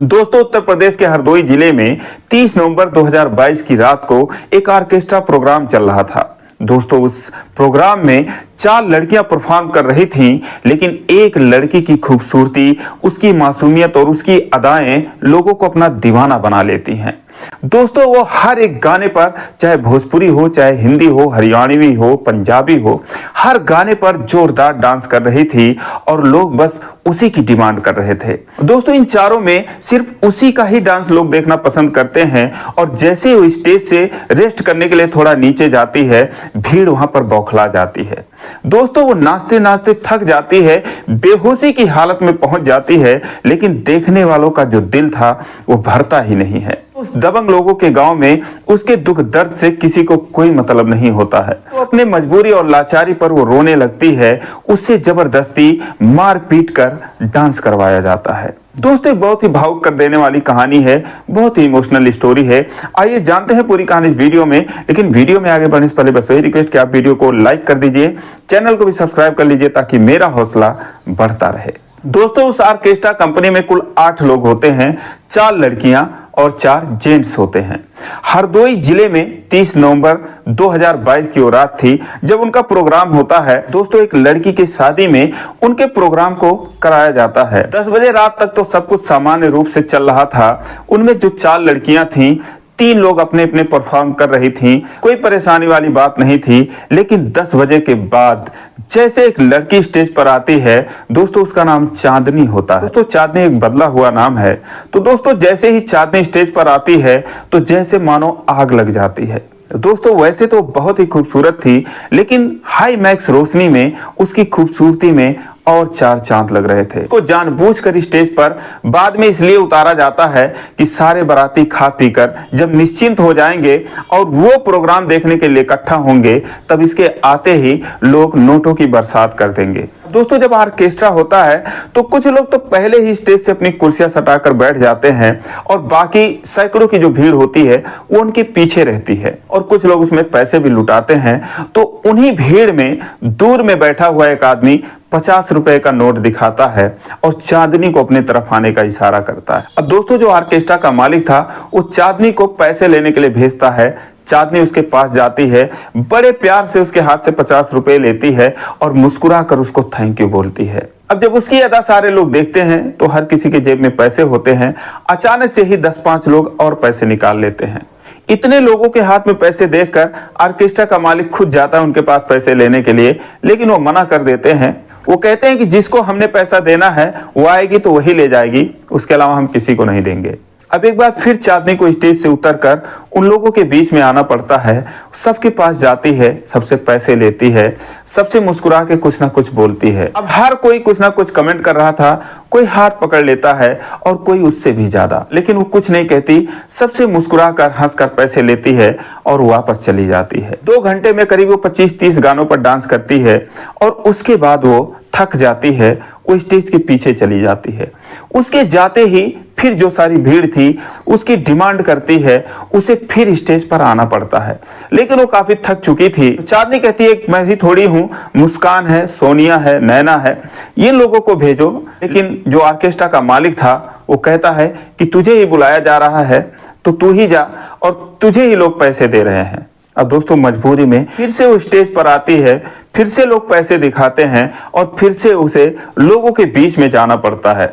दोस्तों, उत्तर प्रदेश के हरदोई जिले में 30 नवंबर 2022 की रात को एक ऑर्केस्ट्रा प्रोग्राम चल रहा था। दोस्तों, उस प्रोग्राम में 4 लड़कियां परफॉर्म कर रही थीं, लेकिन एक लड़की की खूबसूरती, उसकी मासूमियत और उसकी अदाएं लोगों को अपना दीवाना बना लेती हैं। दोस्तों, वो हर एक गाने पर, चाहे भोजपुरी हो, चाहे हिंदी हो, हरियाणवी हो, पंजाबी हो, हर गाने पर जोरदार डांस कर रही थी और लोग बस उसी की डिमांड कर रहे थे। दोस्तों, इन चारों में सिर्फ उसी का ही डांस लोग देखना पसंद करते हैं और जैसे ही वो स्टेज से रेस्ट करने के लिए थोड़ा नीचे जाती है, भीड़ वहां पर बौखला जाती है। दोस्तों, वो नाचते नाचते थक जाती है, बेहोशी की हालत में पहुंच जाती है, लेकिन देखने वालों का जो दिल था वो भरता ही नहीं है। उस दबंग लोगों के गांव में उसके दुख दर्द से किसी को कोई मतलब नहीं होता है। तो अपने मजबूरी और लाचारी पर वो रोने लगती है, उससे जबरदस्ती मार पीट कर डांस करवाया जाता है। दोस्तों, बहुत ही भावुक कर देने वाली कहानी है, बहुत ही इमोशनल स्टोरी है। आइए जानते हैं पूरी कहानी इस वीडियो में। लेकिन वीडियो में आगे बढ़ने से पहले बस वही रिक्वेस्ट कि आप वीडियो को लाइक कर दीजिए, चैनल को भी सब्सक्राइब कर लीजिए ताकि मेरा हौसला बढ़ता रहे। दोस्तों, उस ऑर्केस्ट्रा कंपनी में कुल 8 लोग होते हैं, 4 लड़कियां और 4 जेंट्स होते हैं। हरदोई जिले में 30 नवंबर 2022 की वो रात थी जब उनका प्रोग्राम होता है। दोस्तों, एक लड़की की शादी में उनके प्रोग्राम को कराया जाता है। 10 बजे रात तक तो सब कुछ सामान्य रूप से चल रहा था। उनमें जो 4 लड़कियां थीं, 3 लोग अपने अपने परफॉर्म कर रही थीं, कोई परेशानी वाली बात नहीं थी। लेकिन 10 बजे के बाद जैसे एक लड़की स्टेज पर आती है, दोस्तों उसका नाम चांदनी होता है। दोस्तों, चांदनी एक बदला हुआ नाम है। तो दोस्तों, जैसे ही चांदनी स्टेज पर आती है तो जैसे मानो आग लग जाती है। दोस्तों, वैसे तो बहुत ही खूबसूरत थी, लेकिन हाई मैक्स रोशनी में उसकी खूबसूरती में और 4 चांद लग रहे थे। उसको जानबूझकर स्टेज पर बाद में इसलिए उतारा जाता है कि सारे बाराती खा पीकर जब निश्चिंत हो जाएंगे और वो प्रोग्राम देखने के लिए इकट्ठा होंगे, तब इसके आते ही लोग नोटों की बरसात कर देंगे। दोस्तों, जब ऑर्केस्ट्रा होता है तो कुछ लोग तो पहले ही स्टेज से अपनी कुर्सियां सटाकर बैठ जाते हैं और बाकी सैकड़ों की जो भीड़ होती है वो उनके पीछे रहती है और कुछ लोग उसमें पैसे भी लुटाते हैं। तो उन्हीं भीड़ में दूर में बैठा हुआ एक आदमी 50 रुपए का नोट दिखाता है और चांदनी को अपने तरफ आने का इशारा करता है। अब दोस्तों, जो ऑर्केस्ट्रा का मालिक था वो चांदनी को पैसे लेने के लिए भेजता है। चांदनी उसके पास जाती है, बड़े प्यार से उसके हाथ से 50 रुपए लेती है और मुस्कुरा कर उसको थैंक यू बोलती है। अब जब उसकी अदा सारे लोग देखते हैं तो हर किसी के जेब में पैसे होते हैं। अचानक से ही 10-5 लोग और पैसे निकाल लेते हैं। इतने लोगों के हाथ में पैसे देखकर ऑर्केस्ट्रा का मालिक खुद जाता है उनके पास पैसे लेने के लिए, लेकिन वो मना कर देते हैं। वो कहते हैं कि जिसको हमने पैसा देना है वो आएगी तो वही ले जाएगी, उसके अलावा हम किसी को नहीं देंगे। अब एक बार फिर चांदनी को स्टेज से उतरकर उन लोगों के बीच में आना पड़ता है। सबके पास जाती है, सबसे पैसे लेती है, सबसे मुस्कुरा के कुछ ना कुछ बोलती है। अब हर कोई कुछ ना कुछ कमेंट कर रहा था, कोई हाथ पकड़ लेता है और कोई उससे भी ज्यादा, लेकिन वो कुछ नहीं कहती, सबसे मुस्कुरा कर हंसकर पैसे लेती है और वापस चली जाती है। 2 घंटे में करीब वो 25-30 गानों पर डांस करती है और उसके बाद वो थक जाती है, वो स्टेज के पीछे चली जाती है। उसके जाते ही फिर जो सारी भीड़ थी उसकी डिमांड करती है, उसे फिर स्टेज पर आना पड़ता है, लेकिन वो काफी थक चुकी थी। चांदनी कहती है मैं ही थोड़ी हूँ, मुस्कान है, सोनिया है, नैना है, ये लोगों को भेजो। लेकिन जो ऑर्केस्ट्रा का मालिक था वो कहता है कि तुझे ही बुलाया जा रहा है तो तू ही जा और तुझे ही लोग पैसे दे रहे हैं। अब दोस्तों, मजबूरी में फिर से वो स्टेज पर आती है, फिर से लोग पैसे दिखाते हैं और फिर से उसे लोगों के बीच में जाना पड़ता है।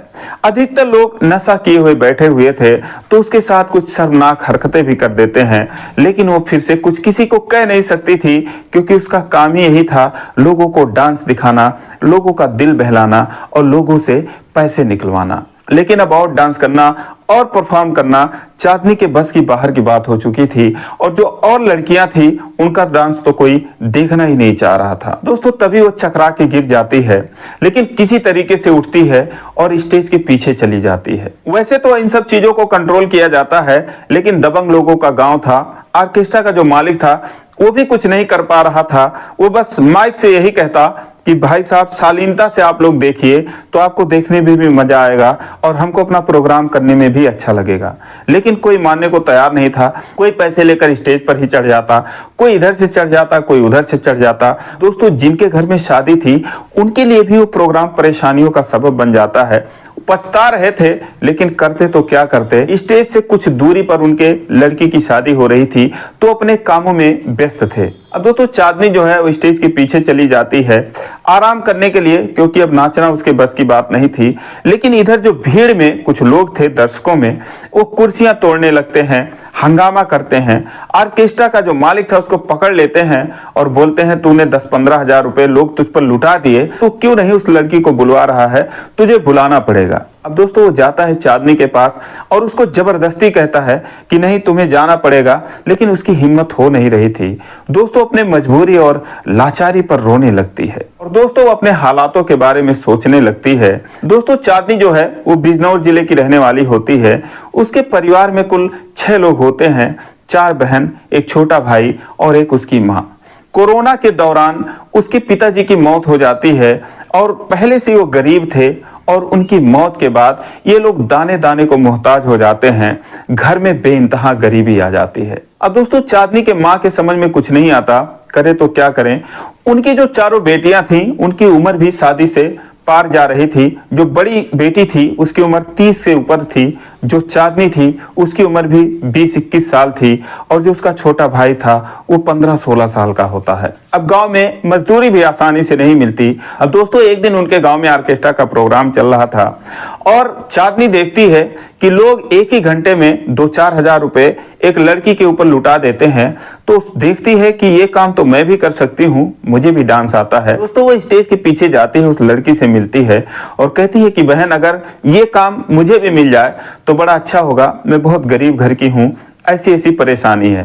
अधिकतर लोग नशा किए हुए बैठे हुए थे तो उसके साथ कुछ शर्मनाक हरकतें भी कर देते हैं, लेकिन वो फिर से कुछ किसी को कह नहीं सकती थी क्योंकि उसका काम ही यही था, लोगों को डांस दिखाना, लोगों का दिल बहलाना और लोगों से पैसे निकलवाना। लेकिन अब और डांस करना और परफॉर्म करना चांदनी के बस की बाहर की बात हो चुकी थी और जो और लड़कियां थी उनका डांस तो कोई देखना ही नहीं चाह रहा था। दोस्तों, तभी वो चकरा के गिर जाती है, लेकिन किसी तरीके से उठती है और स्टेज के पीछे चली जाती है। वैसे तो इन सब चीजों को कंट्रोल किया जाता है, लेकिन दबंग लोगों का गांव था। ऑर्केस्ट्रा का जो मालिक था वो भी कुछ नहीं कर पा रहा था। वो बस माइक से यही कहता कि भाई साहब, शालीनता से आप लोग देखिए तो आपको देखने में भी मजा आएगा और हमको अपना प्रोग्राम करने में भी अच्छा लगेगा। लेकिन कोई मानने को तैयार नहीं था। कोई पैसे लेकर स्टेज पर ही चढ़ जाता, कोई इधर से चढ़ जाता, कोई उधर से चढ़ जाता। दोस्तों, जिनके घर में शादी थी उनके लिए भी वो प्रोग्राम परेशानियों का सबब बन जाता है। पछता रहे थे, लेकिन करते तो क्या करते। स्टेज से कुछ दूरी पर उनके लड़की की शादी हो रही थी, तो अपने कामों में व्यस्त थे। अब दोस्तों चांदनी जो है वो स्टेज के पीछे चली जाती है आराम करने के लिए, क्योंकि अब नाचना उसके बस की बात नहीं थी। लेकिन इधर जो भीड़ में कुछ लोग थे, दर्शकों में, वो कुर्सियां तोड़ने लगते हैं, हंगामा करते हैं। ऑर्केस्ट्रा का जो मालिक था उसको पकड़ लेते हैं और बोलते हैं तूने 10-15 हजार रुपए लोग तुझ पर लुटा दिए, तो क्यों नहीं उस लड़की को बुलवा रहा है, तुझे बुलाना पड़ेगा। अब दोस्तों वो जाता है चांदनी के पास और उसको जबरदस्ती कहता है कि नहीं तुम्हें जाना पड़ेगा, लेकिन उसकी हिम्मत हो नहीं रही थी। दोस्तों अपने मजबूरी और लाचारी पर रोने लगती है और दोस्तों वो अपने हालातों के बारे में सोचने लगती है। दोस्तों चांदनी जो है वो बिजनौर जिले की रहने वाली होती है। उसके परिवार में कुल 6 लोग होते हैं, 4 बहन, एक छोटा भाई और एक उसकी माँ। कोरोना के दौरान उसके पिताजी की मौत हो जाती है और पहले से वो गरीब थे और उनकी मौत के बाद ये लोग दाने दाने को मोहताज हो जाते हैं। घर में बेइंतहा गरीबी आ जाती है। अब दोस्तों चांदनी के माँ के समझ में कुछ नहीं आता, करे तो क्या करें। उनकी जो चारों बेटियां थीं उनकी उम्र भी शादी से पार जा रही थी। जो बड़ी बेटी थी उसकी उम्र 30 से ऊपर थी, जो चांदनी थी उसकी उम्र भी 20-21 साल थी और जो उसका छोटा भाई था वो 15-16 साल का होता है। अब गांव में मजदूरी भी आसानी से नहीं मिलती। अब दोस्तों एक दिन उनके गांव में ऑर्केस्ट्रा का प्रोग्राम चल रहा था और चांदनी देखती है कि लोग एक ही घंटे में 2-4 हजार रुपए एक लड़की के ऊपर लुटा देते हैं, तो देखती है कि ये काम तो मैं भी कर सकती हूँ, मुझे भी डांस आता है। दोस्तों वो स्टेज के पीछे जाती है, उस लड़की से मिलती है और कहती है कि बहन अगर ये काम मुझे भी मिल जाए तो बड़ा अच्छा होगा, मैं बहुत गरीब घर की हूँ, ऐसी ऐसी परेशानी है।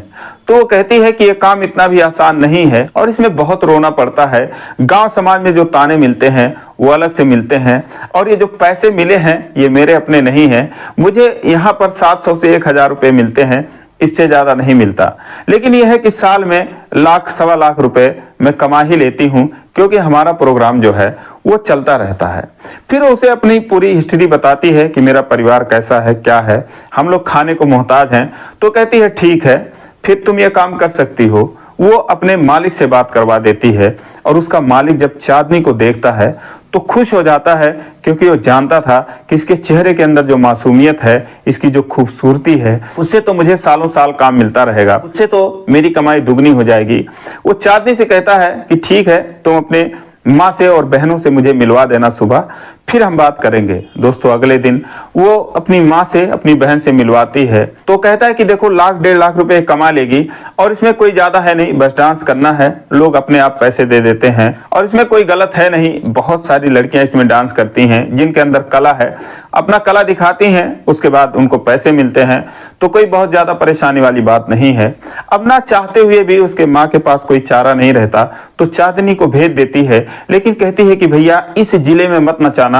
तो वो कहती है कि ये काम इतना भी आसान नहीं है और इसमें बहुत रोना पड़ता है। गांव समाज में जो ताने मिलते हैं वो अलग से मिलते हैं और ये जो पैसे मिले हैं ये मेरे अपने नहीं हैं। मुझे यहाँ पर 700 से 1000 रुपए मिलते हैं, इससे ज्यादा नहीं मिलता। लेकिन यह है कि साल में 1-1.25 लाख रुपए मैं कमा ही लेती हूँ, क्योंकि हमारा प्रोग्राम जो है वो चलता रहता है। फिर उसे अपनी पूरी हिस्ट्री बताती है कि मेरा परिवार कैसा है, क्या है, हम लोग खाने को मोहताज हैं। तो कहती है ठीक है, फिर तुम ये काम कर सकती हो। वो अपने मालिक से बात करवा देती है और उसका मालिक जब चांदनी को देखता है तो खुश हो जाता है, क्योंकि वो जानता था कि इसके चेहरे के अंदर जो मासूमियत है, इसकी जो खूबसूरती है, उससे तो मुझे सालों साल काम मिलता रहेगा, उससे तो मेरी कमाई दुगनी हो जाएगी। वो चांदनी से कहता है कि ठीक है, तुम अपने माँ से और बहनों से मुझे मिलवा देना सुबह, फिर हम बात करेंगे। दोस्तों अगले दिन वो अपनी माँ से, अपनी बहन से मिलवाती है तो कहता है कि देखो 1-1.5 लाख रुपए कमा लेगी और इसमें कोई ज्यादा है नहीं, बस डांस करना है, लोग अपने आप पैसे दे देते हैं और इसमें कोई गलत है नहीं। बहुत सारी लड़कियां इसमें डांस करती हैं जिनके अंदर कला है, अपना कला दिखाती हैं, उसके बाद उनको पैसे मिलते हैं, तो कोई बहुत ज्यादा परेशानी वाली बात नहीं है। अब ना चाहते हुए भी उसके माँ के पास कोई चारा नहीं रहता, तो चांदनी को भेज देती है, लेकिन कहती है कि भैया इस जिले में मत नचाना,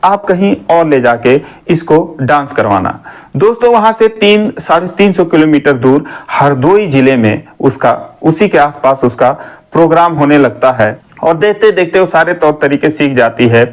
आप कहीं और ले जाके इसको डांस करवाना। दोस्तों वहां से 300-350 किलोमीटर दूर हरदोई जिले में उसका, उसी के आसपास उसका प्रोग्राम होने लगता है और देखते देखते वो सारे तौर तरीके सीख जाती है,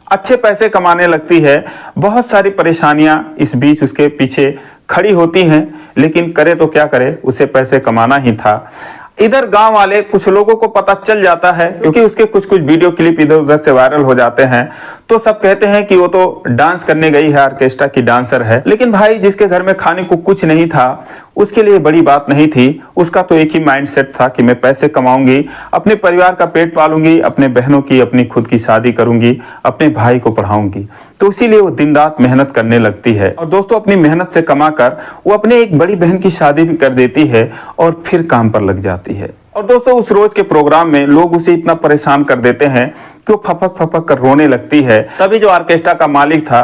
अच्छे पैसे कमाने लगती है। बहुत सारी परेशानियां इस बीच उसके पीछे खड़ी होती हैं, लेकिन करे तो क्या करे, उसे पैसे कमाना ही था। इधर गांव वाले कुछ लोगों को पता चल जाता है, क्योंकि उसके कुछ वीडियो क्लिप इधर उधर से वायरल हो जाते हैं, तो सब कहते हैं कि वो तो डांस करने गई है, ऑर्केस्ट्रा की डांसर है। लेकिन भाई जिसके घर में खाने को कुछ नहीं था उसके लिए बड़ी बात नहीं थी। उसका तो एक ही माइंडसेट था कि मैं पैसे कमाऊंगी, अपने परिवार का पेट पालूंगी, अपने बहनों की, अपनी खुद की शादी करूंगी, अपने भाई को पढ़ाऊंगी। तो इसीलिए वो दिन रात मेहनत करने लगती है और दोस्तों अपनी मेहनत से कमाकर वो अपने एक बड़ी बहन की शादी भी कर देती है और फिर काम पर लग जाती है। और दोस्तों उस रोज के प्रोग्राम में लोग उसे इतना परेशान कर देते हैं कि वो फपक फपक कर रोने लगती है। तभी जो ऑर्केस्ट्रा का मालिक था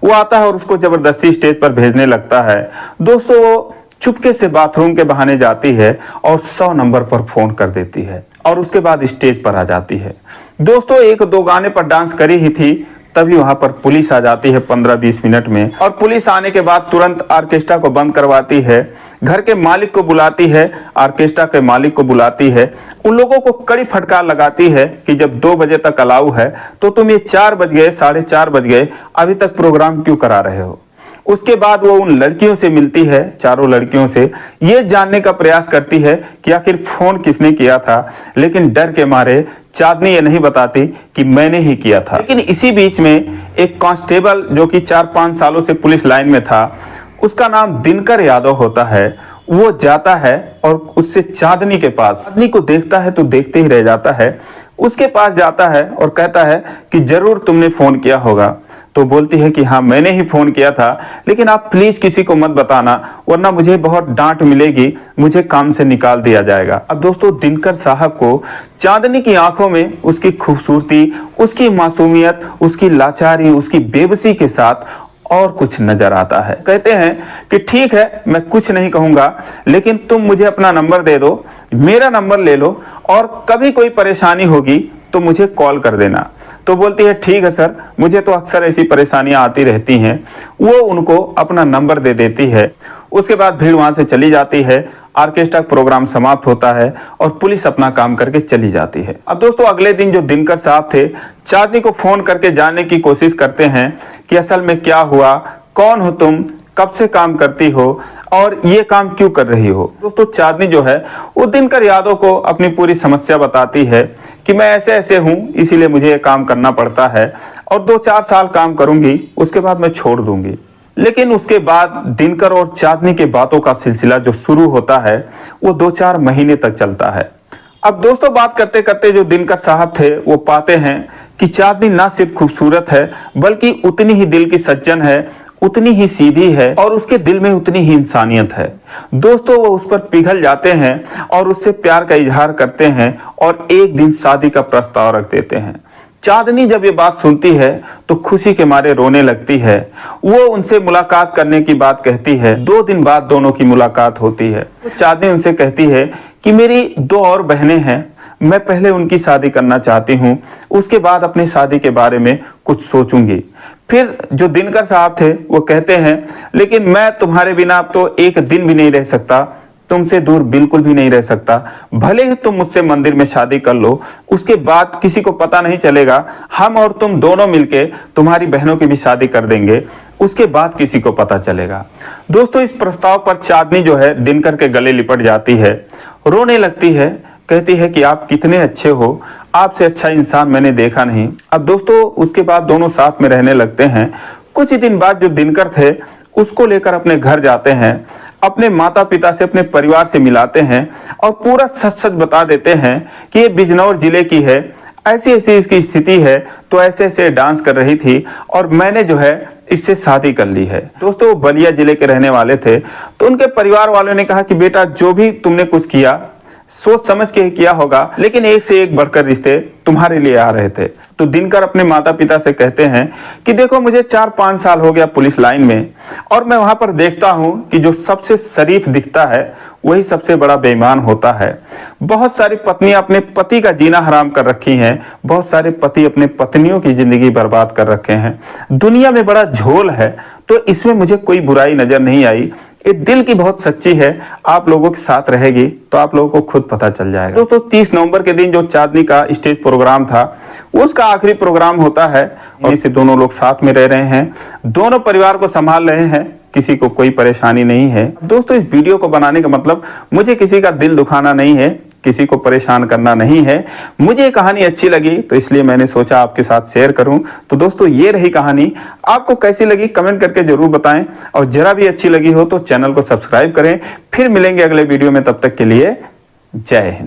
वो आता है और उसको जबरदस्ती स्टेज पर भेजने लगता है। दोस्तों वो चुपके से बाथरूम के बहाने जाती है और 100 नंबर पर फोन कर देती है और उसके बाद स्टेज पर आ जाती है। दोस्तों 1-2 गाने पर डांस करी ही थी, तभी वहां पर पुलिस आ जाती है 15-20 मिनट में और पुलिस आने के बाद तुरंत ऑर्केस्ट्रा को बंद करवाती है। घर के मालिक को बुलाती है, ऑर्केस्ट्रा के मालिक को बुलाती है, उन लोगों को कड़ी फटकार लगाती है कि जब 2 बजे तक अलाउ है तो तुम ये 4 बज गए, 4:30 बज गए, अभी तक प्रोग्राम क्यों करा रहे हो। उसके बाद वो उन लड़कियों से मिलती है, चारों लड़कियों से, ये जानने का प्रयास करती है कि आखिर फोन किसने किया था, लेकिन डर के मारे चांदनी ये नहीं बताती कि मैंने ही किया था। लेकिन इसी बीच में एक कांस्टेबल जो कि 4-5 सालों से पुलिस लाइन में था, उसका नाम दिनकर यादव होता है, वो जाता है और उससे चांदनी के पास, चांदनी को देखता है तो देखते ही रह जाता है, उसके पास जाता है और कहता है कि जरूर तुमने फोन किया होगा। तो बोलती है कि हाँ मैंने ही फोन किया था, लेकिन आप प्लीज किसी को मत बताना वरना मुझे बहुत डांट मिलेगी, मुझे काम से निकाल दिया जाएगा। अब दोस्तों दिनकर साहब को चांदनी की आंखों में उसकी खूबसूरती, उसकी मासूमियत, उसकी लाचारी, उसकी बेबसी के साथ और कुछ नजर आता है। कहते हैं कि ठीक है मैं कुछ नहीं कहूंगा, लेकिन तुम मुझे अपना नंबर दे दो, मेरा नंबर ले लो और कभी कोई परेशानी होगी तो मुझे कॉल कर देना। तो बोलती है ठीक है सर, मुझे तो अक्सर ऐसी परेशानियां आती रहती हैं। वो उनको अपना नंबर दे देती है। उसके बाद भीड़ वहां से चली जाती है, ऑर्केस्ट्रा प्रोग्राम समाप्त होता है और पुलिस अपना काम करके चली जाती है। अब दोस्तों अगले दिन जो दिनकर साहब थे, चांदनी को फोन करके जानने की कोशिश करते हैं कि असल में क्या हुआ, कौन हो तुम, कब से काम करती हो और ये काम क्यों कर रही हो। दोस्तों चांदनी जो है वो दिनकर यादव को अपनी पूरी समस्या बताती है कि मैं ऐसे ऐसे हूं, इसीलिए मुझे ये काम करना पड़ता है और 2-4 साल काम करूंगी, उसके बाद मैं छोड़ दूंगी। लेकिन उसके बाद दिनकर और चांदनी के बातों का सिलसिला जो शुरू होता है वो 2-4 महीने तक चलता है। अब दोस्तों बात करते करते जो दिनकर साहब थे वो पाते हैं कि चांदनी ना सिर्फ खूबसूरत है बल्कि उतनी ही दिल की सज्जन है, उतनी ही सीधी है और उसके दिल में उतनी ही इंसानियत है। दोस्तों वो उस पर पिघल जाते हैं और उससे प्यार का इजहार करते हैं और एक दिन शादी का प्रस्ताव रख देते हैं। चांदनी जब ये बात सुनती है तो खुशी के मारे रोने लगती है। वो उनसे मुलाकात करने की बात कहती है। 2 दिन बाद दोनों की मुलाकात होती है। चांदनी उनसे कहती है कि मेरी 2 और बहनें हैं, मैं पहले उनकी शादी करना चाहती हूँ, उसके बाद अपनी शादी के बारे में कुछ सोचूंगी। फिर जो दिनकर साहब थे वो कहते हैं लेकिन मैं तुम्हारे बिना अब तो एक दिन भी नहीं रह सकता, तुमसे दूर बिल्कुल भी नहीं रह सकता, भले ही तुम मुझसे मंदिर में शादी कर लो, उसके बाद किसी को पता नहीं चलेगा, हम और तुम दोनों मिलके तुम्हारी बहनों की भी शादी कर देंगे, उसके बाद किसी को पता चलेगा। दोस्तों इस प्रस्ताव पर चांदनी जो है दिनकर के गले लिपट जाती है, रोने लगती है, कहती है कि आप कितने अच्छे हो, आपसे अच्छा इंसान मैंने देखा नहीं। अब दोस्तों उसके बाद दोनों साथ में रहने लगते हैं। कुछ ही दिन बाद जो दिनकर थे उसको लेकर अपने घर जाते हैं, अपने माता पिता से, अपने परिवार से मिलाते हैं और पूरा सच सच बता देते हैं कि ये बिजनौर जिले की है, ऐसी ऐसी इसकी स्थिति है, तो ऐसे ऐसे डांस कर रही थी और मैंने जो है इससे शादी कर ली है। दोस्तों वो बलिया जिले के रहने वाले थे, तो उनके परिवार वालों ने कहा कि बेटा जो भी तुमने कुछ किया सोच समझ के किया होगा, लेकिन एक से एक बढ़कर रिश्ते तुम्हारे लिए आ रहे थे। तो दिनकर अपने माता पिता से कहते हैं कि देखो मुझे 4-5 साल हो गया पुलिस लाइन में और मैं वहां पर देखता हूं कि जो सबसे शरीफ दिखता है वही सबसे बड़ा बेईमान होता है। बहुत सारी पत्नियां अपने पति का जीना हराम कर रखी हैं, बहुत सारे पति अपने पत्नियों की जिंदगी बर्बाद कर रखे हैं। दुनिया में बड़ा झोल है, तो इसमें मुझे कोई बुराई नजर नहीं आई। ये दिल की बहुत सच्ची है, आप लोगों के साथ रहेगी तो आप लोगों को खुद पता चल जाएगा। दोस्तों 30 नवंबर के दिन जो चांदनी का स्टेज प्रोग्राम था उसका आखिरी प्रोग्राम होता है और इसे दोनों लोग साथ में रह रहे हैं, दोनों परिवार को संभाल रहे हैं, किसी को कोई परेशानी नहीं है। दोस्तों इस वीडियो को बनाने का मतलब मुझे किसी का दिल दुखाना नहीं है, किसी को परेशान करना नहीं है। मुझे ये कहानी अच्छी लगी तो इसलिए मैंने सोचा आपके साथ शेयर करूं। तो दोस्तों ये रही कहानी, आपको कैसी लगी कमेंट करके जरूर बताएं और जरा भी अच्छी लगी हो तो चैनल को सब्सक्राइब करें। फिर मिलेंगे अगले वीडियो में, तब तक के लिए जय हिंद।